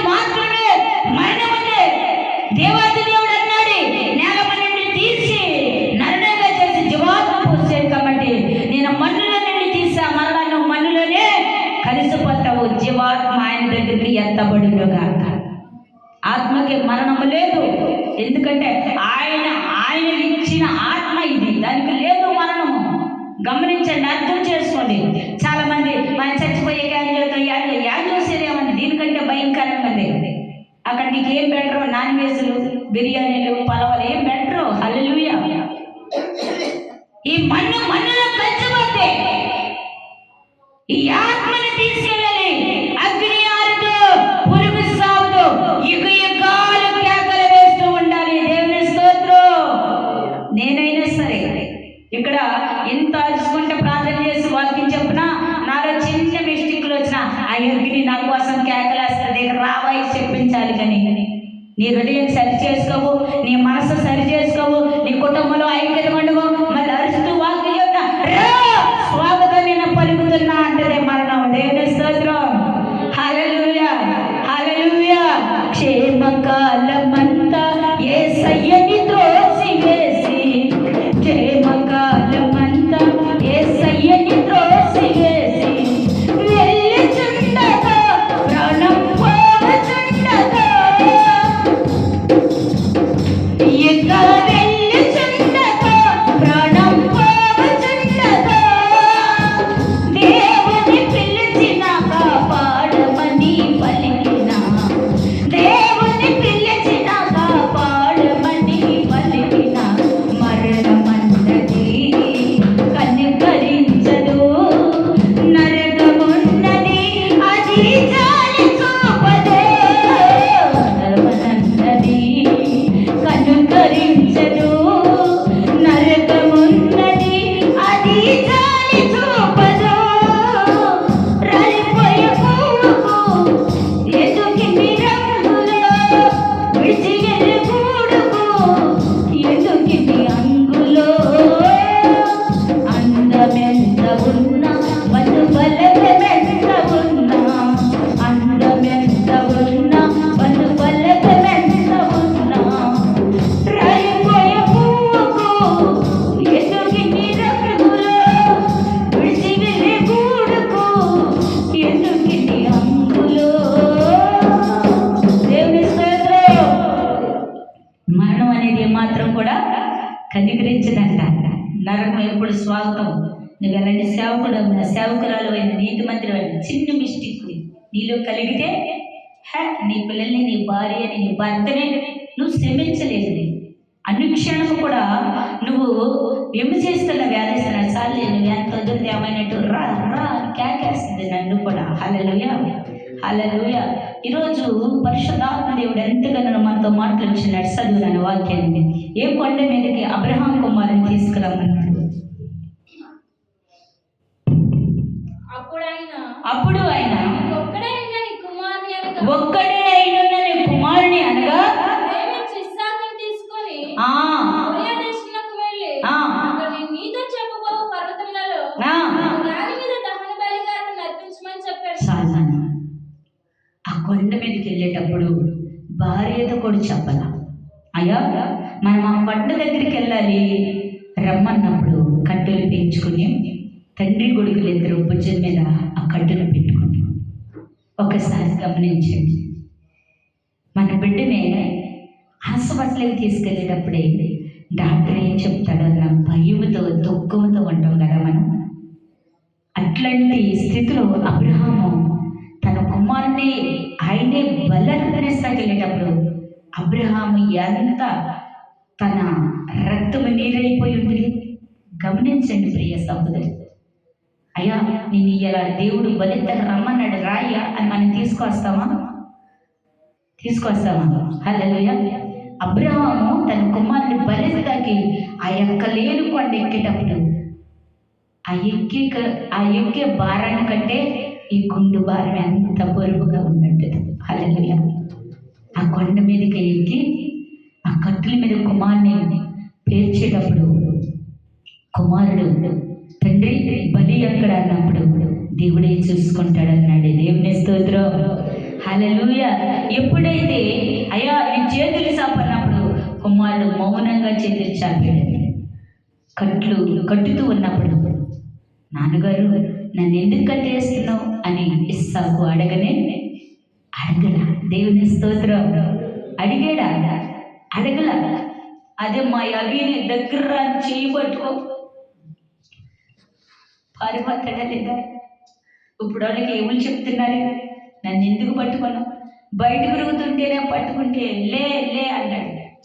మాత్రమే మరణముంది. దేవాది దేవుడు అన్నాడు, నేల నుండి తీసి నరుడుగా చేసి జీవాత్మ పోసాడు. కాబట్టి నేను మన్నులో నుండి తీసా, మరలా నువ్వు మన్నులోనే కలిసిపోతావు. జీవాత్మ ఆయన దగ్గరికి ఎత్తబడునుగా. ఆత్మకి మరణము లేదు, ఎందుకంటే ఆయన ఇచ్చిన ఆత్మ ఇది, దానికి లేదు మరణము. గమనించండి, అర్థం చేసుకోండి. చాలా మంది మన చచ్చిపోయే యాడ్ చూసేదేమని దీనికంటే భయంకరంగా ఉంది. అక్కడ నీకు ఏం బెటరు? నాన్ వెజ్లు, బిర్యానీలు, పలవలు ఏం బెటరు? హల్లెలూయా. ఈ మన్నులో కలిసిపోతే ఈ ఆత్మని తీసుకెళ్ళాలి. అగ్ని ఆరుతో, పురుగు సాగుతో, యుగ యుగాలు కేకలు వేస్తూ ఉండాలి. దేవుని స్తోత్రం. నేనైనా సరే ఇక్కడ ఎంత అరుచుకుంటే ప్రార్థన చేసి వాక్యం చెప్పినా నాలో చిన్న మిస్టేక్లు వచ్చినా ఆ అగ్ని నా కోసం కేకలేస్తుంది. రావాయి చెప్పించాలి. కానీ నీ హృదయం సరి చేసుకోవు, నీ మనసు సరి చేసుకోవు, నీ కుటుంబంలో ఐక్యత ఉండవు, మళ్ళీ అరుస్తూ వాక్యం చెప్తా స్వాగతం నేను పలుకుతున్నా అంటే మరణం. దేవుని స్తోత్రం. హల్లెలూయా, హల్లెలూయా. క్షేమకాలమంతా యేసయ్యని త్రోసివేసి, క్షేమకాలమంతా యేసయ్యని త్రోసివేసి, వెళ్ళుచుండగా ప్రాణం పోవచుండగా, ఇక వెళ్ళుచుండగా ప్రాణం పోవచుండగా, దేవుని పిలిచిన కాపాడమని పలికిన, దేవుని పిలిచిన కాపాడమని పలికిన, మరణమన్నది కనికరించదు, నరకమున్నది అది జాలి చూపదు. మరణమన్నది కనుకరించదు, నరకమున్నది అది జాలి చూపదు. రాలిపోయే పువ్వుకు ఎందుకిన్ని రంగులు, విడిచివెళ్ళే గూడుకు ఎందుకిన్ని అంగులు, అందమెంత ఉన్నా బంధుబలగమెంత ఉన్నా, అందమెంత ఉన్నా బంధుబలగమెంత ఉన్నా, రాలిపోయే పువ్వుకు ఎందుకిన్ని రంగులు, విడిచివెళ్ళే గూడుకు ఎందుకిన్ని అంగులు. దేవుని స్తోత్రం. మరణం అనేది మాత్రం కూడా కనికరించదంట. నరకం ఎప్పుడు స్వాగతం. నువ్వు ఎలాంటి సేవకురాలు అయిన నీతి మంత్రి చిన్న మిస్టేక్ నీలో కలిగితే నీ పిల్లల్ని, నీ భార్యని, నీ భర్తని నువ్వు క్షమించలేదు. అనుక్షణము కూడా నువ్వు చేస్తున్న వ్యాధిస్తున్న చాలే, నువ్వు ఎంత వదిలితే ఏమైనట్టు రా రా కేకేస్తుంది నన్ను కూడా. హల్లెలూయా, హల్లెలూయా. ఈరోజు పరిశుద్ధాత్మ దేవుడు ఎంతగానో మనతో మాట్లాడుచున్నాడు. చదువునన్న వాక్యాన్ని. ఏ కొండ మీదకి అబ్రహాం కుమారుని తీసుకురమ్మన్నాడు. అప్పుడు ఆయన ఒక్కడే అయిన నీ కుమారుని అనగా తీసుకొని ఆ కొండ మీదకి వెళ్ళేటప్పుడు భార్యతో కూడా చెప్పాల, అయ్యా మనం ఆ కొండ దగ్గరికి వెళ్ళాలి రమ్మన్నప్పుడు కట్టెలు పెంచుకుని తండ్రి కొడుకులు ఇద్దరు భుజం మీద ఆ కట్టెలు పెట్టుకుని. ఒకసారి గమనించండి, మన బిడ్డనే హాస్పిటల్కి తీసుకెళ్ళేటప్పుడే డాక్టర్ ఏం చెప్తాడన్న భయంతో దుఃఖంతో ఉంటాం కదా మనం. అట్లాంటి స్థితిలో అబ్రహాము తన కుమారుని ఆయనే బలర్పణిస్తాకి వెళ్ళేటప్పుడు అబ్రహాము ఎంత తన రక్తము నీరైపోయి ఉంటుంది. గమనించండి ప్రియ సహోదరి. అయ్యా నేను ఇలా దేవుడు బలిద్దరు రమ్మన్నాడు రాయ్యా అని మనం తీసుకొస్తామా? హల్లెలూయా. అబ్రహాము తన కుమారుని బలిద్దకి ఆ యొక్క లేని కొండ ఎక్కేటప్పుడు ఆ ఎక్కే భారాన్ని కంటే ఈ గుండు భారం ఎంత బరువుగా ఉన్నట్టు. హల్లెలూయా. ఆ కొండ మీదకి ఎక్కి ఆ కట్టెల మీద కుమారుని పేర్చేటప్పుడు కుమారుడు తండ్రి బలి ఎక్కడ అన్నప్పుడు దేవుడే చూసుకుంటాడన్నాడు. దేవుని స్తోత్రం. హల్లెలూయా. ఎప్పుడైతే అయ్యా నీ చేతులు సాపన్నప్పుడు కుమారుడు మౌనంగా చేతులు చాపాడు. కట్టుతూ ఉన్నప్పుడు నాన్నగారు నన్ను ఎందుకు కట్టేస్తున్నావు అని ఇస్సాకు అడగలా. దేవుని స్తోత్రం. అడగల. అదే మా అవిని దగ్గర చేయి పట్టుకో పారిపోతాడా లేదా? ఇప్పుడు వాళ్ళకి ఏమని చెప్తున్నారు? నన్ను ఎందుకు పట్టుకున్నావు? బయట తిరుగుతుంటేనే పట్టుకుంటే లే అన్నాడు.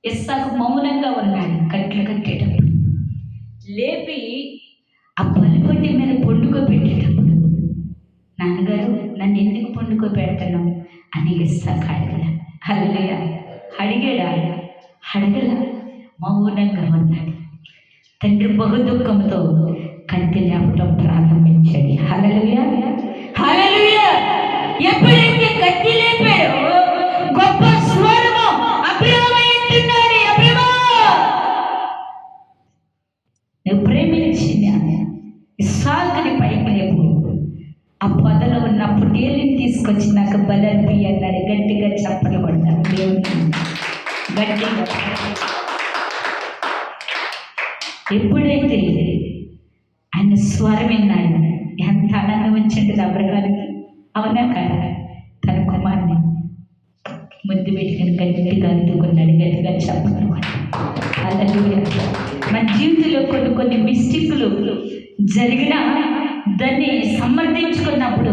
ఇస్సాకు మౌనంగా ఉన్నాడు. కట్లు కట్టేటప్పుడు లేపి ఆ పలిపొట్టి మీద పండుకోబెట్టేటప్పుడు నాన్నగారు నన్ను ఎందుకు పండుకోబెడుతున్నావు అని ఇస్సాకు అడగల. హల్లెలూయా. అడగల, మౌనంగా ఉన్నాడు. తండ్రి బహు దుఃఖంతో కత్తి లేపటం ప్రారంభించాడు. హల్లెలూయా. ఎప్పుడైతే కత్తి లేపాడో గొప్ప స్వరము అబ్రహాము అంటున్నాడు, అబ్రహాము నువ్వు ప్రేమించిన ఇస్సాకుని పైకి లేపు. ఆ పొదలో ఉన్న పొట్టేలుని తీసుకొచ్చి నాకు బలర్పి అన్నాడు. గట్టిగా చప్పట్లు కొడతాను దేవుని. గట్టిగా ఎప్పుడైతే ఆయన స్వరం విన్నాడు ఎంత ఆనందం వచ్చింది అబ్రహాముకి. అవునా కదా? తన కుమార్ని ముద్దు పెట్టుకుని గట్టిగా అందుకున్నాడు. గట్టిగా చప్పట్లు కొట్టాడు. మన జీవితంలో కొన్ని మిస్టేక్లు జరిగినా దాన్ని సమర్థించుకున్నప్పుడు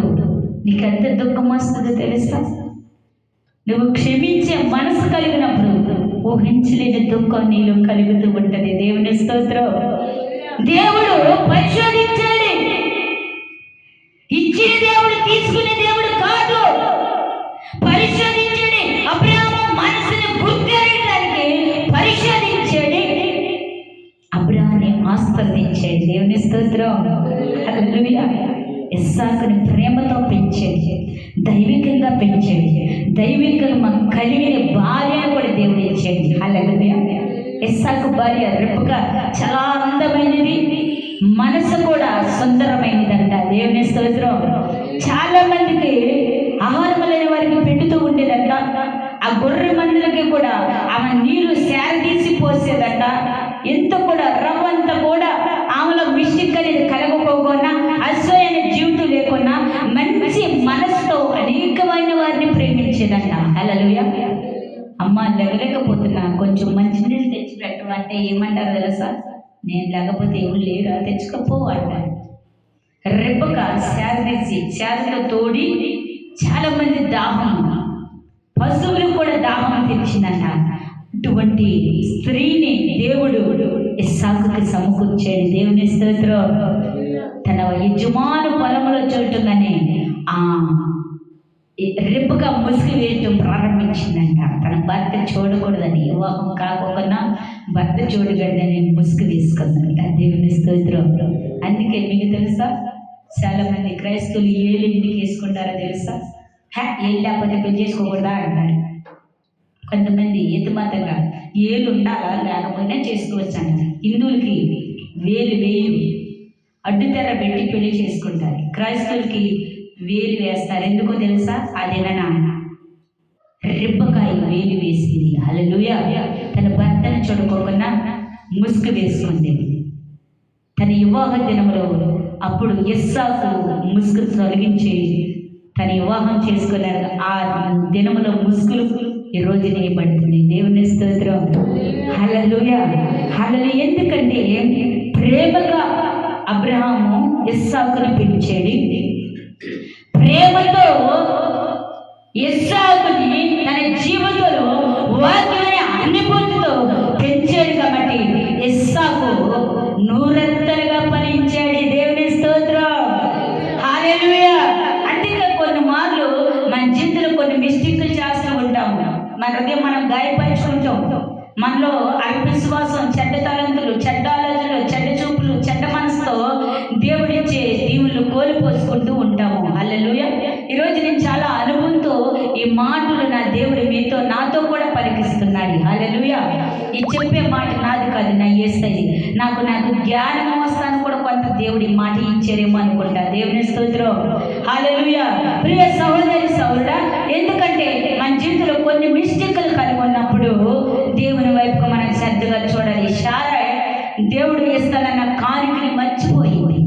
నీకు ఎంత దుఃఖం వస్తుందో తెలుసా? నువ్వు క్షమించే మనసు కలిగినప్పుడు ఊహించలేని దుఃఖం నీలో కలుగుతూ ఉంటుంది. దేవుని స్తోత్రం. దేవుడు పరిశోధించాడు. ఇచ్చిన దేవుడు తీసుకునే దేవుడు కాదు. పరిశోధించాడు. అబ్రహాము మనసుని గుర్తించడానికి పరిశోధించాడు. అబ్రహాముని ఆస్వాదించాడు. దేవుని స్తోత్రం. హల్లెలూయా. ఇస్సాకుని ప్రేమతో పెంచాడు, దైవికంగా పెంచాడు. దైవికంగా కలిగిన భార్యను కూడా దేవుడు ఇచ్చాడు. హల్లెలూయా. ఇస్సాకు భార్య రెబెకా చాలా అందమైనది, మనసు కూడా సుందరమైనదంట. దేవుని స్తోత్రం. చాలా మందికి ఆహారం లేని వారికి పెట్టుతూ ఉండేదంట. ఆ గొర్రె మందులకి కూడా ఆమె నీళ్లు సేరదీసి పోసేదంట. ఎంత కూడా రవ్వంతా కూడా ఆమెలో మిస్టేక్ అనేది కలగకోకుండా, అసహ్యమైన జీవితం లేకుండా మంచి మనసుతో అనేకమైన వారిని ప్రేమించేదంట. హల్లెలూయా. అమ్మ లేకపోతున్నా కొంచెం మంచినీళ్ళు తెచ్చి పెట్టమంటే ఏమంటారు తెలుసా? నేను లేకపోతే ఏమి లేరా, తెచ్చుకోపో అంటారు. రెబెకా శారదీసి శారదతో తోడి చాలా మంది దాహం, పశువులు కూడా దాహం తెచ్చిందంట. అటువంటి స్త్రీని దేవుడు ఇస్సాకుకి సమకూర్చాడు. దేవుని స్తోత్రం. తన యజమాను పొలంలో చూడటంగానే రెబెకా ముసుగు వేయటం ప్రారంభించిందంట. తన భర్త చూడకూడదని, వివాహం కాకుండా భర్త చూడకూడదని ముసుగు వేసుకుందంట. దేవుని స్తోత్రం. అందుకే మీకు తెలుసా, చాలా మంది క్రైస్తవులు ఏళ్ళు ఎందుకు వేసుకుంటారో తెలుసా? ఏళ్ళు లేకపోతే పెళ్లి చేసుకోకూడదా అంటారు. కొంతమంది ఎత్తుమాతంగా ఏళ్ళు ఉండాలా లేకపోయినా చేసుకోవచ్చు అంటారు. హిందువులకి వేలు అడ్డుతెర పెట్టి పెళ్లి చేసుకుంటారు. క్రైస్తవులకి వేలు వేస్తారు. ఎందుకో తెలుసా? అదేనా రెబెకా వేలు వేసింది. హల్లెలూయా. తన భర్తను చూడుకోకుండా ముసుగు వేసుకుంది. తన వివాహ దినములో అప్పుడు ఇస్సాకు ముసుగు తొలగించి తన వివాహం చేసుకున్నారు. ఆ దినములో ముసుగులు ఈ రోజు నేయబడుతుంది. దేవుని స్తోత్రం. హల్లెలూయా. హల్లెలూయా. ఎందుకంటే ప్రేమగా అబ్రహాము ఇస్సాకును పెంచాడు. ప్రేమతో ఇస్సాకుని తన జీవితంలో వాక్యమైన అనుభూతితో పెంచాడు. కాబట్టి ఇస్సాకు నూరంతలుగా ఫలించాడు. దేవుని స్తోత్రం. హల్లెలూయా. అందుకే కొన్ని మార్లు మన జీవితంలో కొన్ని మిస్టేక్లు చేస్తూ ఉంటాము. మన హృదయం మనం గాయపరుచుకుంటాం. మనలో అవిశ్వాసం, చెడ్డ తలంతులు, చెడ్డ ఆలోచనలు, చెడ్డ చూపులు, చెడ్డ మనసుతో దేవుడిచ్చే దీవులు కోల్పోసుకుంటూ ఉంటాము. హల్లెలూయా. ఈరోజు నేను చాలా అనుభవంతో ఈ మాటలు నా దేవుడు మీతో నాతో కూడా పలికిస్తున్నాడు. హల్లెలూయా. ఈ చెప్పే మాట నాది కాదు, నా యేసయ్యది. నాకు జ్ఞానం వస్తాను కూడా కొంత దేవుడి మాట ఇచ్చారేమో అనుకుంటా. దేవుని స్తోత్రం, హల్లెలూయా. ప్రియ సహోదరి సహోదరుడా, ఎందుకంటే మన జీవితంలో కొన్ని మిస్టేక్లు కలిగి ఉన్నప్పుడు దేవుని వైపుకు మనం శ్రద్ధగా చూడాలి. శారా దేవుడు ఇస్తాడన్న కానుకని మర్చిపోయింది.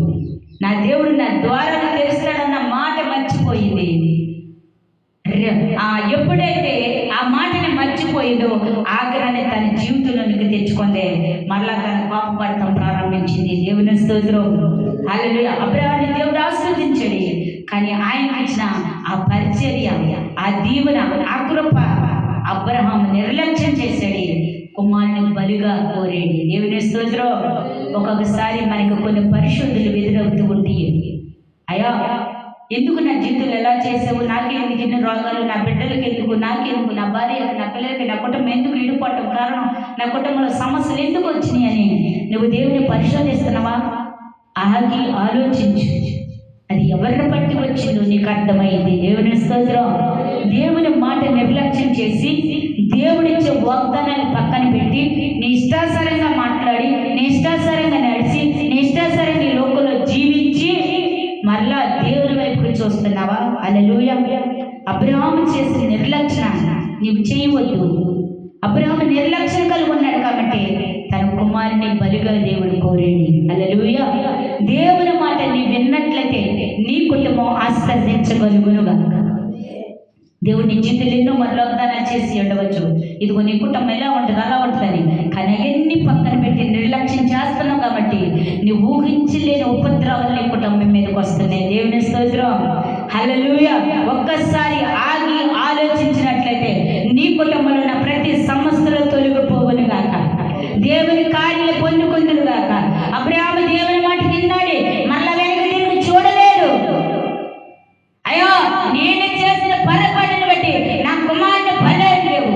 నా దేవుడు నా ద్వారాలు తెరుస్తాడన్న మాట మర్చిపోయింది. ఎప్పుడైతే ఆ మాటని మర్చిపోయిందో ఆగ్రహాన్ని తన జీవితంలోనికి తెచ్చుకుందే మరలా తను కోపపడటం ప్రారంభించింది. దేవుని స్తోత్రం, హల్లెలూయా. అబ్రహాముని దేవుడు ఆశీర్వదించాడు, కానీ ఆయన ఇచ్చిన ఆ పరిచర్య, ఆ దీవెన, ఆ కృప అబ్రహాము నిర్లక్ష్యం చేశాడు. కుమారుని బలిగా కోరాడు. దేవుని స్తోత్రం. ఒక్కొక్కసారి మనకు కొన్ని పరిశుద్ధులు ఎదురవుతూ ఉంటాయి. అయ్యా, ఎందుకు నా జీవితంలో ఎలా చేసావు, నాకెందుకు ఎన్ని రోగాలు, నా బిడ్డలకి ఎందుకు, నాకెందుకు, నా భార్యకి, నా పిల్లలకి, నా కుటుంబం ఎందుకు విడిపోవటం కారణం, నా కుటుంబంలో సమస్యలు ఎందుకు వచ్చినాయి అని నువ్వు దేవుని పరిశోధిస్తున్నావా? ఆగి ఆలోచించు. అది ఎవరిని బట్టి వచ్చిందో నీకు అర్థమైంది. దేవుని స్తోత్రం. దేవుని మాట నిర్లక్ష్యం చేసి దేవుడిచ్చే వాగ్దానాన్ని పక్కన పెట్టి నీ ఇష్టాసారంగా మాట్లాడి, నీ ఇష్టాసారంగా నడిచి, నీ ఇష్టాసారంగా ఈ లోకంలో జీవించి మరలా దేవుని వైపుకు చూస్తున్నావా? హల్లెలూయా. అబ్రహాము చేసిన నిర్లక్ష్యం నీవు చేయవద్దు. అబ్రహాము నిర్లక్ష్యం కలిగి ఉన్నాడు కాబట్టి తన కుమారుని బలిగా దేవుడు కోరాడు. హల్లెలూయా. దేవుని మాట నీ విన్నట్లయితే నీ కుటుంబం ఆశీర్వదించగలుగునుగా. దేవుడి జీవితంలో ఎన్నో వాగ్దానాలు చేసి ఉండవచ్చు, ఇదిగో నీ కుటుంబం ఎలా ఉంటుంది, అలా ఉంటుందని. కానీ అవన్నీ పక్కన పెట్టి నిర్లక్ష్యం చేస్తున్నావు కాబట్టి నువ్వు ఊహించలేని ఉపద్రవాలు నీ కుటుంబం మీదకి వస్తున్నాయి. దేవుని స్తోత్రం, హల్లెలూయా. ఒక్కసారి ఆగి ఆలోచించినట్లయితే నీ కుటుంబంలో ఉన్న ప్రతి సమస్యలు తొలగిపోవును గాక, దేవుని కార్యాలు పొందుకుందును గాక. అబ్రహాము దేవుని మాట విన్నాడు, మళ్ళా వెనక తిరిగి చూడలేదు. అయ్యో, నేను చేసిన పొరపాటును బట్టి నా కుమారుని బలలేవు,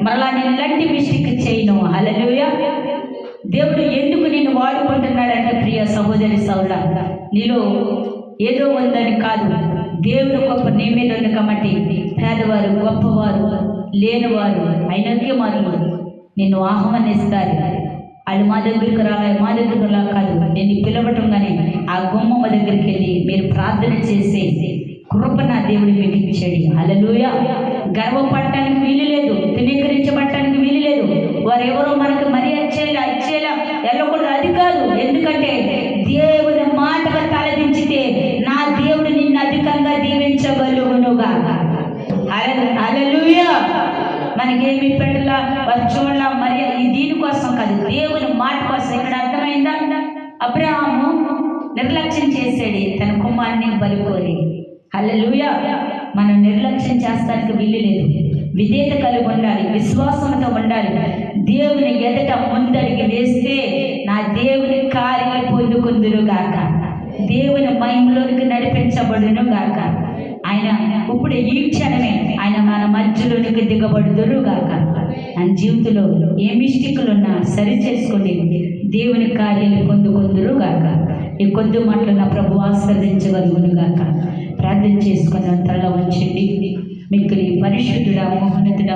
మరలా నేను ఇలాంటి మిస్టేక్ చేయను. హల్లెలూయా. దేవుడు ఎందుకు నిన్ను వాడుకుంటున్నాడంటే ప్రియ సహోదరి సహోదరుడా, నీలో ఏదో ఉందని కాదు, దేవుడు గొప్ప నీ మీద ఉంది కాబట్టి పేదవారు, గొప్పవారు, లేనివారు, ఐనక్యమారులు నిన్ను ఆహ్వానిస్తారు. వాళ్ళు మా దగ్గరికి రాలే, మా దగ్గరకు రా కాదు, నేను పిలవటం కానీ ఆ గుమ్మమ్మ దగ్గరికి వెళ్ళి మీరు ప్రార్థన చేసే కృప నా దేవుడు మీకు ఇచ్చాడు. హల్లెలూయా. గర్వపడటానికి వీలు లేదు, ధృవీకరించబడటానికి వీలు లేదు. వారు ఎవరో మనకు మరి వచ్చేలా వెళ్ళకూడదు, అది కాదు. ఎందుకంటే దేవుని మాటగా తలదించితే నా దేవుడు నిన్ను అధికంగా దీవించగలుగునుగా. హల్లెలూయా. మనకేమి పెట్టలా, వారు చూడాల, మరి దీనికోసం కాదు, దేవుని మాట కోసం. ఇక్కడ అర్థమైందా? అబ్రహాము నిర్లక్ష్యం చేసాడు, తన కుమారుని బలి కోరి. హల్లెలూయా. మనం నిర్లక్ష్యం చేస్తానికి వీలు లేదు. విధేయత కలిగి ఉండాలి, విశ్వాసంతో ఉండాలి. దేవుని ఎదుట ముందడికి వేస్తే నా దేవుని కార్యాలు పొందుకుందురు గాక, దేవుని మహిమలోనికి నడిపించబడును గాక. ఆయన ఇప్పుడు ఈ క్షణమే ఆయన మన మధ్యలోనికి దిగబడుదురు గాక. నా జీవితంలో ఏ మిస్టేక్లు ఉన్నా సరి చేసుకోండి, దేవుని కార్యాలు పొందుకుందురు గాక. ఈ కొద్ది మాటలు నా ప్రభు ఆస్వాదించగలుగును గాక. ప్రార్థన చేసుకున్న తల వంచండి. మిక్కిలి పరిశుద్ధుడా, మహోన్నతుడా,